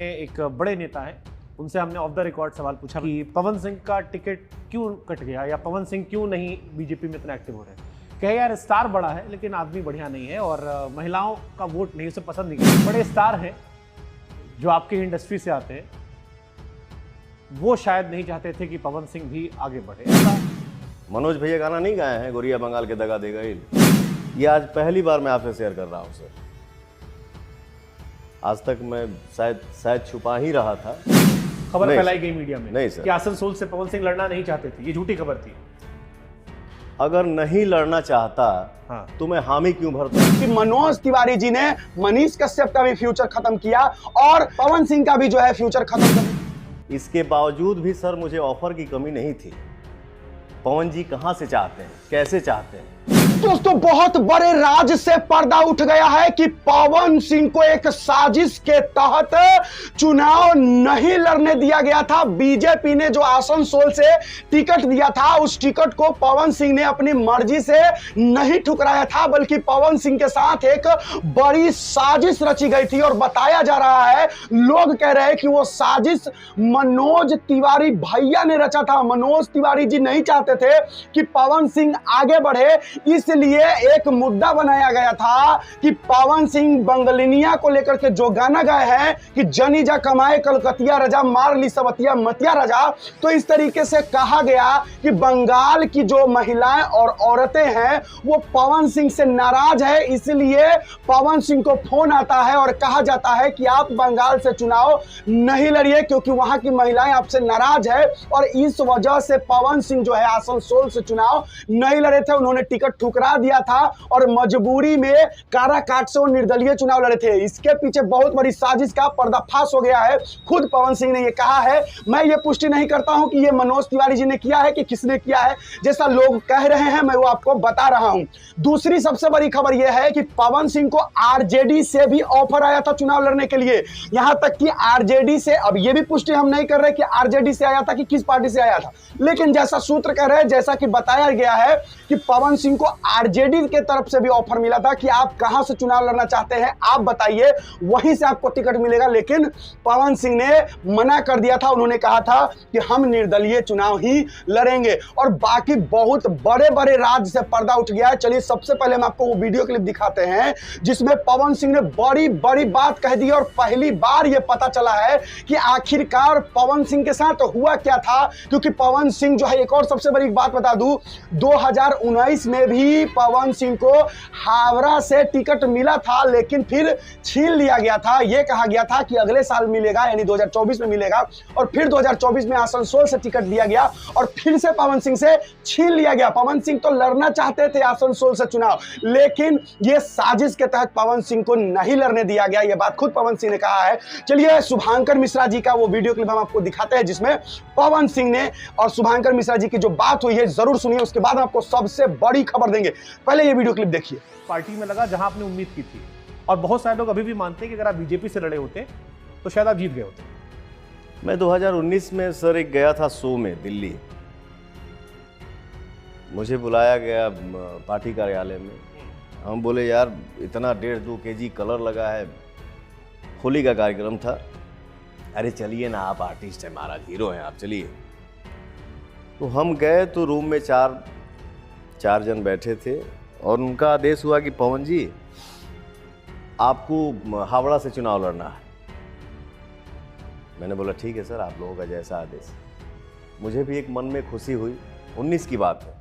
एक बड़े नेता हैं, उनसे हमने ऑफ द रिकॉर्ड सवाल पूछा कि पवन सिंह का टिकट क्यों कट गया या पवन सिंह क्यों नहीं बीजेपी में इतना एक्टिव हो रहे हैं। कहे यार स्टार बड़ा है लेकिन आदमी बढ़िया नहीं है और महिलाओं का वोट नहीं, उसे पसंद नहीं करते। बड़े स्टार हैं जो आपके इंडस्ट्री से आते हैं, वो शायद नहीं चाहते थे कि पवन सिंह भी आगे बढ़े। ऐसा मनोज भैया गाना नहीं गाए हैं, गोरिया बंगाल के दगा देगा ये आज पहली बार मैं आपसे शेयर कर रहा हूँ सर। आज तक मैं शायद छुपा ही रहा था। खबर फैलाई गई मीडिया में नहीं सर कि आसनसोल से पवन सिंह लड़ना नहीं चाहते थे, ये झूठी खबर थी। अगर नहीं लड़ना चाहता हाँ। तो मैं हामी क्यों भरता कि मनोज तिवारी जी ने मनीष कश्यप का भी फ्यूचर खत्म किया और पवन सिंह का भी जो है फ्यूचर खत्म कर। इसके बावजूद भी सर मुझे ऑफर की कमी नहीं थी। पवन जी कहां से चाहते हैं, कैसे चाहते हैं? दोस्तों बहुत बड़े राज से पर्दा उठ गया है कि पवन सिंह को एक साजिश के तहत चुनाव नहीं लड़ने दिया गया था। बीजेपी ने जो आसनसोल से टिकट दिया था उस टिकट को पवन सिंह ने अपनी मर्जी से नहीं ठुकराया था, बल्कि पवन सिंह के साथ एक बड़ी साजिश रची गई थी। और बताया जा रहा है, लोग कह रहे हैं कि वो साजिश मनोज तिवारी भैया ने रचा था। मनोज तिवारी जी नहीं चाहते थे कि पवन सिंह आगे बढ़े, इसलिए एक मुद्दा बनाया गया था कि पवन सिंह बंगलिनिया को लेकर के जो गाना गाए हैं कि जनी जा कमाए कलकतिया रजा मार ली सबतिया मतिया रजा, तो इस तरीके से कहा गया कि बंगाल की जो महिलाएं और औरतें हैं वो पवन सिंह से नाराज है। इसलिए पवन सिंह को फोन आता है और कहा जाता है कि आप बंगाल से चुनाव नहीं लड़िए क्योंकि वहां की महिलाएं आपसे नाराज है। और इस वजह से पवन सिंह जो है आसनसोल से चुनाव नहीं लड़े थे, उन्होंने टिकट ठुकरा दिया था और मजबूरी में काराकाट से वो निर्दलीय चुनाव लड़े थे। इसके पीछे बहुत बड़ी साजिश का पर्दाफाश हो गया है। खुद पवन सिंह ने ये कहा है। मैं ये पुष्टि नहीं करता हूं कि ये मनोज तिवारी जी ने किया है कि किसने किया है, जैसा लोग कह रहे हैं मैं वो आपको बता रहा हूं। दूसरी सबसे बड़ी खबर यह है कि पवन सिंह को आरजेडी से भी ऑफर आया था चुनाव लड़ने के लिए। यहां तक कि आरजेडी से, अब ये भी पुष्टि हम नहीं कर रहे कि आरजेडी से आया था कि किस पार्टी से आया था, लेकिन जैसा सूत्र कह रहे हैं, जैसा कि बताया गया है कि पवन सिंह को आरजेडी के तरफ से भी ऑफर मिला था कि आप कहां से चुनाव लड़ना चाहते हैं, आप बताइए, वहीं से आपको टिकट मिलेगा। लेकिन पवन सिंह ने मना कर दिया था। उन्होंने कहा था कि हम निर्दलीय चुनाव ही लड़ेंगे। और बाकी बहुत बड़े बड़े राज से पर्दा उठ गया है। चलिए सबसे पहले हम आपको वो वीडियो क्लिप दिखाते हैं जिसमें पवन सिंह ने बड़ी बड़ी बात कह दी और पहली बार यह पता चला है कि आखिरकार पवन सिंह के साथ हुआ क्या था। क्योंकि पवन सिंह जो है, एक और सबसे बड़ी बात बता दूं, 2019 में भी पवन सिंह को हावड़ा से टिकट मिला था लेकिन फिर छीन लिया गया था। यह कहा गया था कि अगले साल मिलेगा, यानी 2024 में मिलेगा, और फिर 2024 में आसनसोल से टिकट दिया गया और फिर से पवन सिंह से छीन लिया गया। पवन सिंह तो लड़ना चाहते थे आसनसोल से चुनाव, लेकिन यह साजिश के तहत पवन सिंह को नहीं लड़ने दिया गया। यह बात खुद पवन सिंह ने कहा है। चलिए शुभांकर मिश्रा जी का वो वीडियो क्लिप हम आपको दिखाते हैं जिसमें पवन सिंह ने और शुभांकर मिश्रा जी की जो बात हुई है जरूर सुनिए, उसके बाद हम आपको सबसे बड़ी खबर देंगे। पहले ये वीडियो क्लिप देखिए। पार्टी में लगा जहां आपने उम्मीद की थी, और बहुत सारे लोग अभी भी मानते हैं कि अगर आप बीजेपी से लड़े होते तो शायद आप जीत गए होते। मैं 2019 में सर एक गया था शो में दिल्ली। मुझे बुलाया गया पार्टी कार्यालय में। हम बोले यार इतना 1.5-2 kg कलर लगा है, होली का कार्यक्रम था। अरे चलिए ना, आप आर्टिस्ट हैं, महाराज हीरो हैं आप, चलिए। तो हम गए तो रूम में चार जन बैठे थे और उनका आदेश हुआ कि पवन जी आपको हावड़ा से चुनाव लड़ना है। मैंने बोला ठीक है सर, आप लोगों का जैसा आदेश। मुझे भी एक मन में खुशी हुई। 19 की बात है,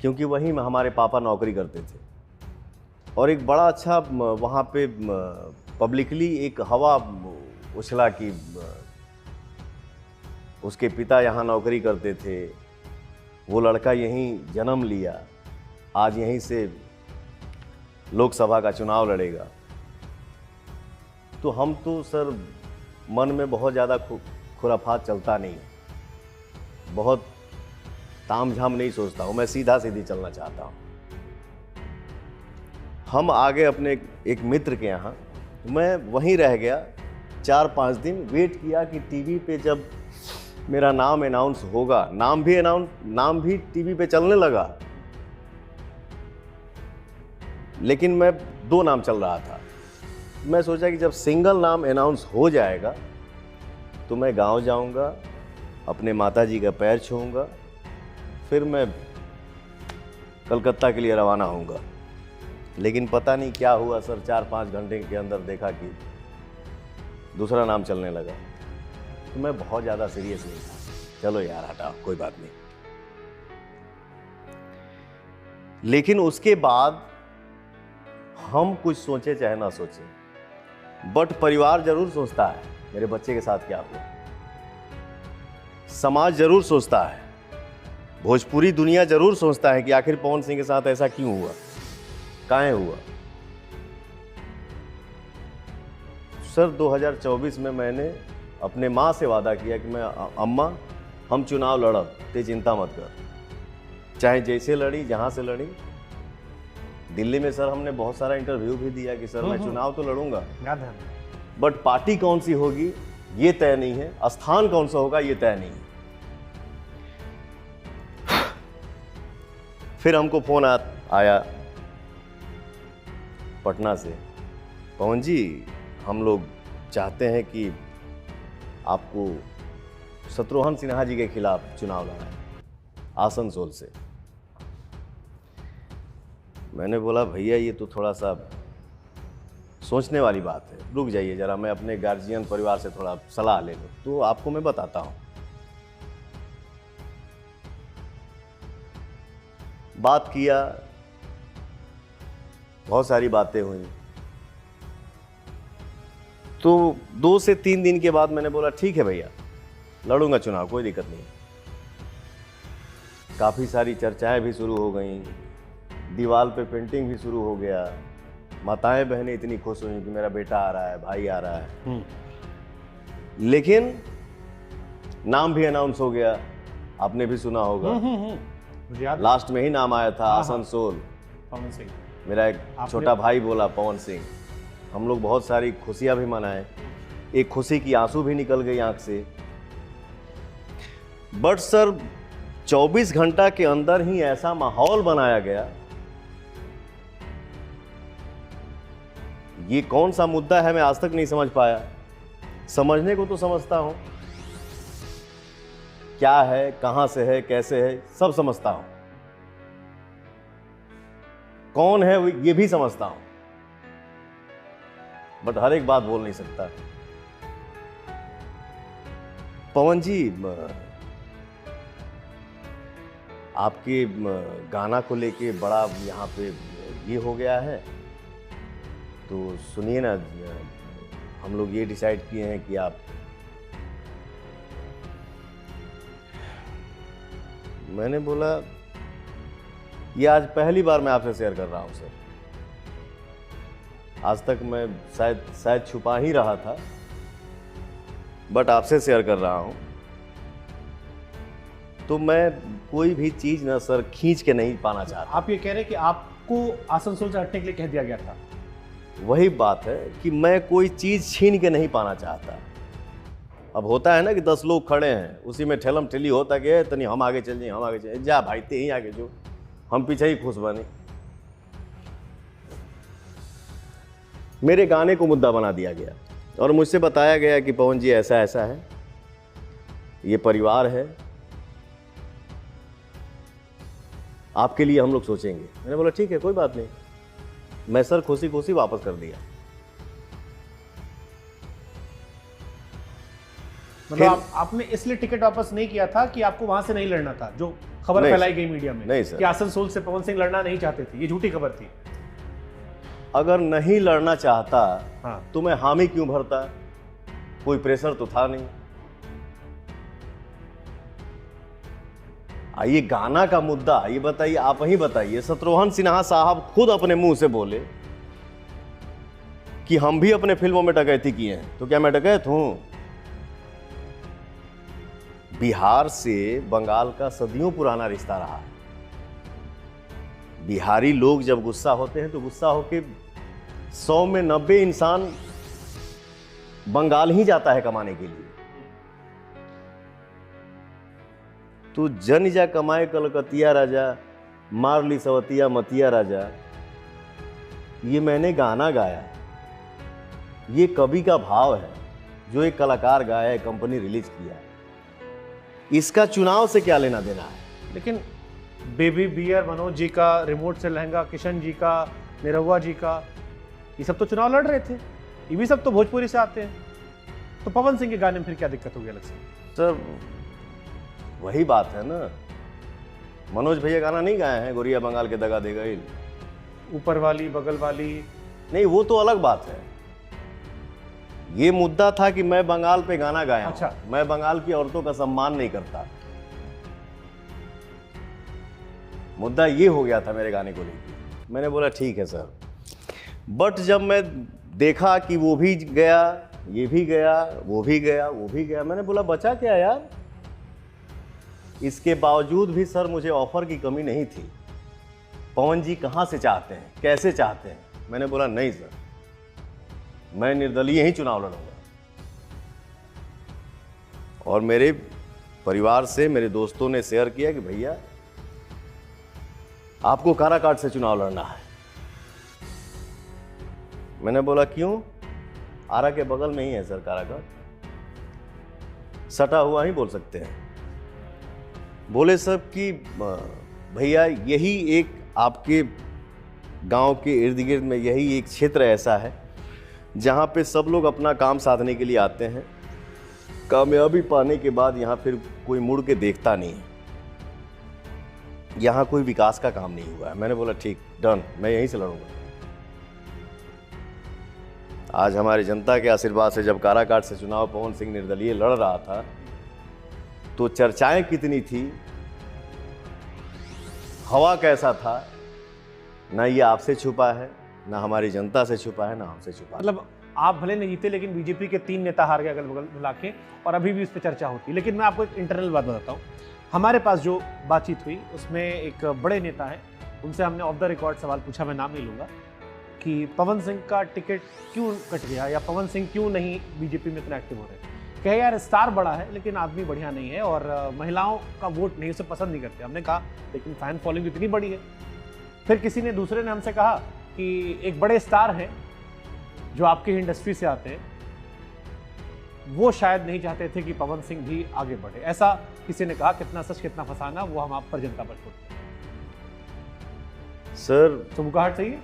क्योंकि वहीं में हमारे पापा नौकरी करते थे और एक बड़ा अच्छा वहाँ पे पब्लिकली एक हवा उछला कि उसके पिता यहाँ नौकरी करते थे, वो लड़का यहीं जन्म लिया, आज यहीं से लोकसभा का चुनाव लड़ेगा। तो हम तो सर मन में बहुत ज़्यादा खुराफात चलता नहीं, बहुत तामझाम नहीं सोचता हूँ, मैं सीधा सीधी चलना चाहता हूँ। हम आगे अपने एक मित्र के यहाँ, मैं वहीं रह गया 4-5 दिन, वेट किया कि टीवी पे जब मेरा नाम अनाउंस होगा, नाम भी टीवी पे चलने लगा, लेकिन मैं 2 नाम चल रहा था, मैं सोचा कि जब सिंगल नाम अनाउंस हो जाएगा तो मैं गांव जाऊंगा, अपने माताजी का पैर छूऊंगा, फिर मैं कलकत्ता के लिए रवाना होऊंगा। लेकिन पता नहीं क्या हुआ सर, 4-5 घंटे के अंदर देखा कि दूसरा नाम चलने लगा। तो मैं बहुत ज़्यादा सीरियस नहीं था, चलो यार हटाओ कोई बात नहीं। लेकिन उसके बाद हम कुछ सोचे चाहे ना सोचे, बट परिवार जरूर सोचता है मेरे बच्चे के साथ क्या हुआ, समाज जरूर सोचता है, भोजपुरी दुनिया जरूर सोचता है कि आखिर पवन सिंह के साथ ऐसा क्यों हुआ, काहे हुआ। सर 2024 में मैंने अपने माँ से वादा किया कि मैं अम्मा हम चुनाव लड़ब, ते चिंता मत कर, चाहे जैसे लड़ी जहाँ से लड़ी। दिल्ली में सर हमने बहुत सारा इंटरव्यू भी दिया कि सर मैं चुनाव तो लड़ूंगा, याद है। बट पार्टी कौन सी होगी ये तय नहीं है, स्थान कौन सा होगा ये तय नहीं है। फिर हमको फोन आया पटना से, पवन जी हम लोग चाहते हैं कि आपको शत्रुघ्न सिन्हा जी के खिलाफ चुनाव लड़ना है आसनसोल से। मैंने बोला भैया ये तो थोड़ा सा सोचने वाली बात है, रुक जाइए जरा, मैं अपने गार्जियन परिवार से थोड़ा सलाह ले लूँ तो आपको मैं बताता हूँ। बात किया, बहुत सारी बातें हुई, तो 2 से 3 दिन के बाद मैंने बोला ठीक है भैया लड़ूंगा चुनाव, कोई दिक्कत नहीं। काफ़ी सारी चर्चाएं भी शुरू हो गई, दीवार पे पेंटिंग भी शुरू हो गया, माताएं बहनें इतनी खुश हुई कि मेरा बेटा आ रहा है, भाई आ रहा है। लेकिन नाम भी अनाउंस हो गया, आपने भी सुना होगा। मुझे याद, लास्ट में ही नाम आया था आसनसोल, पवन सिंह। मेरा एक छोटा भाई बोला पवन सिंह। हम लोग बहुत सारी खुशियां भी मनाए, एक खुशी की आंसू भी निकल गई आंख से। बट सर 24 घंटा के अंदर ही ऐसा माहौल बनाया गया, ये कौन सा मुद्दा है मैं आज तक नहीं समझ पाया। समझने को तो समझता हूं, क्या है, कहां से है, कैसे है, सब समझता हूं, कौन है ये भी समझता हूं, बट हर एक बात बोल नहीं सकता। पवन जी आपके गाना को लेके बड़ा यहाँ पे ये हो गया है, तो सुनिए ना, हम लोग ये डिसाइड किए हैं कि आप, मैंने बोला ये आज पहली बार मैं आपसे शेयर कर रहा हूं सर, आज तक मैं शायद छुपा ही रहा था, बट आपसे शेयर कर रहा हूं। तो मैं कोई भी चीज ना सर खींच के नहीं पाना चाहता। आप ये कह रहे हैं कि आपको आसनसोल से हटने के लिए कह दिया गया था? वही बात है कि मैं कोई चीज छीन के नहीं पाना चाहता। अब होता है ना कि 10 लोग खड़े हैं, उसी में ठेलम ठेली होता कि तनी हम आगे चल जाए, हम आगे चल जा भाई, ते ही आगे जो, हम पीछे ही खुश बने। मेरे गाने को मुद्दा बना दिया गया और मुझसे बताया गया कि पवन जी ऐसा ऐसा है, ये परिवार है, आपके लिए हम लोग सोचेंगे। मैंने बोला ठीक है कोई बात नहीं, मैं सर खुशी खुशी वापस कर दिया। मतलब आपने इसलिए टिकट वापस नहीं किया था कि आपको वहां से नहीं लड़ना था, जो खबर नहीं फैलाई गई मीडिया में नहीं सर, कि आसनसोल से पवन सिंह लड़ना नहीं चाहते थे, ये झूठी खबर थी। अगर नहीं लड़ना चाहता हाँ। तो मैं हामी क्यों भरता, कोई प्रेशर तो था नहीं। आइए गाना का मुद्दा, ये बताइए, आप ही बताइए, शत्रुघ्न सिन्हा साहब खुद अपने मुंह से बोले कि हम भी अपने फिल्मों में डकैती किए हैं, तो क्या मैं डकैत हूं? बिहार से बंगाल का सदियों पुराना रिश्ता रहा है। बिहारी लोग जब गुस्सा होते हैं तो गुस्सा होके 100 में 90 इंसान बंगाल ही जाता है कमाने के लिए। तो जन जा कमाए कलकतिया राजा, मार ली सवतिया मतिया राजा, ये मैंने गाना गाया। ये कवि का भाव है जो एक कलाकार गाया है, कंपनी रिलीज किया है, इसका चुनाव से क्या लेना देना है। लेकिन बेबी बियर मनोज जी का, रिमोट से लहंगा किशन जी का, निरहुआ जी का, ये सब तो चुनाव लड़ रहे थे, ये भी सब तो भोजपुरी से आते हैं, तो पवन सिंह के गाने में फिर क्या दिक्कत होगी अलग से? सर वही बात है ना, मनोज भैया गाना नहीं गाए हैं, गोरिया बंगाल के दगा दे गई, ऊपर वाली बगल वाली, नहीं वो तो अलग बात है। ये मुद्दा था कि मैं बंगाल पे गाना गाया हूं। अच्छा। मैं बंगाल की औरतों का सम्मान नहीं करता, मुद्दा ये हो गया था मेरे गाने को लेकर। मैंने बोला ठीक है सर, बट जब मैं देखा कि वो भी गया, ये भी गया, वो भी गया, वो भी गया, मैंने बोला बचा क्या यार। इसके बावजूद भी सर मुझे ऑफर की कमी नहीं थी। पवन जी कहाँ से चाहते हैं, कैसे चाहते हैं, मैंने बोला नहीं सर, मैं निर्दलीय ही चुनाव लड़ूंगा। और मेरे परिवार से, मेरे दोस्तों ने शेयर किया कि भैया आपको काराकाट से चुनाव लड़ना है। मैंने बोला क्यों? आरा के बगल में ही है सर काराकाट, सटा हुआ ही बोल सकते हैं। बोले सब कि भैया यही एक आपके गांव के इर्द गिर्द में यही एक क्षेत्र ऐसा है जहां पे सब लोग अपना काम साधने के लिए आते हैं, कामयाबी पाने के बाद यहाँ फिर कोई मुड़ के देखता नहीं है, यहाँ कोई विकास का काम नहीं हुआ है। मैंने बोला ठीक, डन, मैं यहीं से लड़ूंगा। आज हमारी जनता के आशीर्वाद से जब काराकाट से चुनाव पवन सिंह निर्दलीय लड़ रहा था तो चर्चाएं कितनी थी, हवा कैसा था, ना ये आपसे छुपा है, ना हमारी जनता से छुपा है, ना हमसे छुपा है। मतलब आप भले नहीं जीते लेकिन बीजेपी के 3 नेता हार गए अगल बगल मिला के, और अभी भी उस पर चर्चा होती है। लेकिन मैं आपको एक इंटरनल बात बताता हूँ, हमारे पास जो बातचीत हुई उसमें एक बड़े नेता हैं, उनसे हमने ऑफ द रिकॉर्ड सवाल पूछा, मैं नाम नहीं लूँगा, कि पवन सिंह का टिकट क्यों कट गया या पवन सिंह क्यों नहीं बीजेपी में इतना एक्टिव हो रहे हैं। कहे यार स्टार बड़ा है लेकिन आदमी बढ़िया नहीं है और महिलाओं का वोट नहीं, उसे पसंद नहीं करते। हमने कहा लेकिन फैन फॉलोइंग इतनी बड़ी है। फिर किसी ने, दूसरे ने हमसे कहा कि एक बड़े स्टार हैं जो आपकी इंडस्ट्री से आते हैं, वो शायद नहीं चाहते थे कि पवन सिंह भी आगे बढ़े। ऐसा किसी ने कहा, कितना सच कितना फसाना वो हम आप पर जनता पर छोड़ते हैं। सर चुमुकाहट सही है?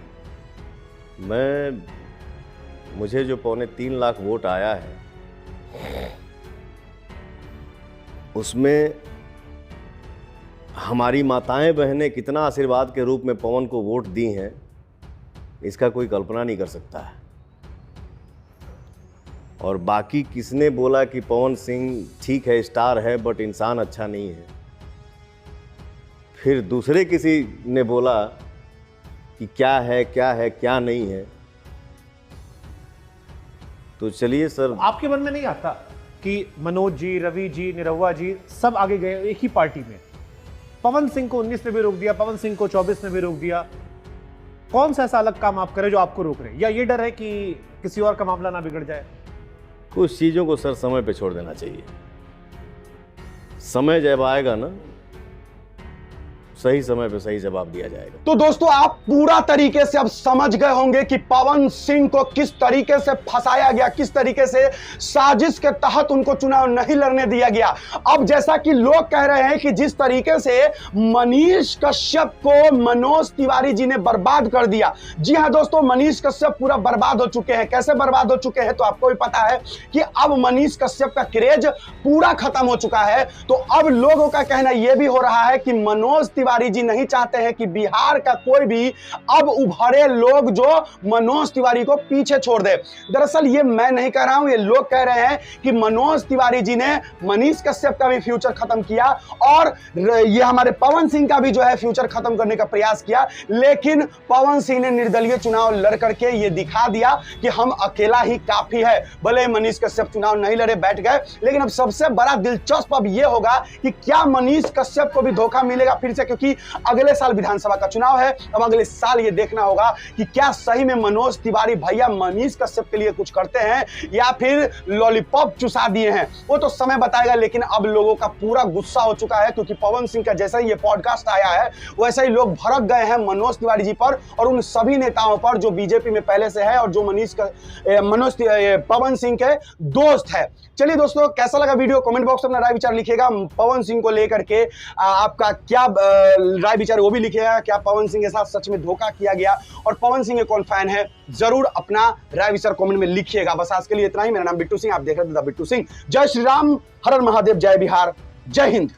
मुझे जो 3.25 लाख वोट आया है उसमें हमारी माताएं बहनें कितना आशीर्वाद के रूप में पवन को वोट दी हैं, इसका कोई कल्पना नहीं कर सकता है। और बाकी किसने बोला कि पवन सिंह ठीक है, स्टार है, बट इंसान अच्छा नहीं है। फिर दूसरे किसी ने बोला कि क्या है क्या नहीं है। तो चलिए सर, आपके मन में नहीं आता कि मनोज जी, रवि जी, निरहुआ जी सब आगे गए एक ही पार्टी में, पवन सिंह को 19 में भी रोक दिया, पवन सिंह को 24 में भी रोक दिया, कौन सा ऐसा अलग काम आप करें जो आपको रोक रहे, या ये डर है कि किसी और का मामला ना बिगड़ जाए? कुछ चीज़ों को सर समय पे छोड़ देना चाहिए। समय जब आएगा ना, सही समय पे सही जवाब दिया जाएगा। तो दोस्तों आप पूरा तरीके से अब समझ गए होंगे कि पवन सिंह को किस तरीके से फंसाया गया, किस तरीके से साजिश के तहत उनको चुनाव नहीं लड़ने दिया गया। अब जैसा कि लोग कह रहे हैं कि जिस तरीके से मनीष कश्यप को मनोज तिवारी जी ने बर्बाद कर दिया, जी हां दोस्तों, मनीष कश्यप पूरा बर्बाद हो चुके हैं। कैसे बर्बाद हो चुके हैं तो आपको भी पता है कि अब मनीष कश्यप का क्रेज पूरा खत्म हो चुका है। तो अब लोगों का कहना यह भी हो रहा है कि मनोज तिवारी जी नहीं चाहते हैं कि बिहार का कोई भी अब उभरे लोग जो मनोज तिवारी को पीछे छोड़ दे। दरअसल ये मैं नहीं कह रहा हूं, ये लोग कह रहे हैं कि मनोज तिवारी जी ने मनीष कश्यप का भी फ्यूचर खत्म किया और ये हमारे पवन सिंह का भी जो है फ्यूचर खत्म करने का प्रयास किया। लेकिन पवन सिंह ने निर्दलीय चुनाव लड़ करके ये दिखा दिया कि हम अकेला ही काफी है। भले मनीष कश्यप चुनाव नहीं लड़े, बैठ गए, लेकिन अब सबसे बड़ा दिलचस्प अब ये होगा कि क्या मनीष कश्यप को भी धोखा मिलेगा फिर से, क्योंकि अगले साल विधानसभा का चुनाव है। अब अगले साल ये देखना होगा कि क्या सही में मनोज तिवारी भैया मनीष कश्यप के लिए कुछ करते हैं या फिर लॉलीपॉप चुसा दिए हैं, वो तो समय बताएगा। लेकिन अब लोगों का पूरा गुस्सा हो चुका है, क्योंकि पवन सिंह का जैसा ही ये पॉडकास्ट आया है वैसे ही लोग भड़क गए हैं मनोज तिवारी जी पर और उन सभी नेताओं पर जो बीजेपी में पहले से है और जो पवन सिंह के दोस्त है। चलिए दोस्तों, कैसा लगा वीडियो कमेंट बॉक्स में अपना राय विचार लिखिएगा। पवन सिंह को लेकर के आपका क्या राय विचार वो भी लिखिएगा। क्या पवन सिंह के साथ सच में धोखा किया गया और पवन सिंह के कौन फैन है, जरूर अपना राय विचार कमेंट में लिखिएगा। बस आज के लिए इतना ही। मेरा नाम बिट्टू सिंह, आप देख रहे थे द बिट्टू सिंह। जय श्री राम, हर हर महादेव, जय बिहार, जय हिंद।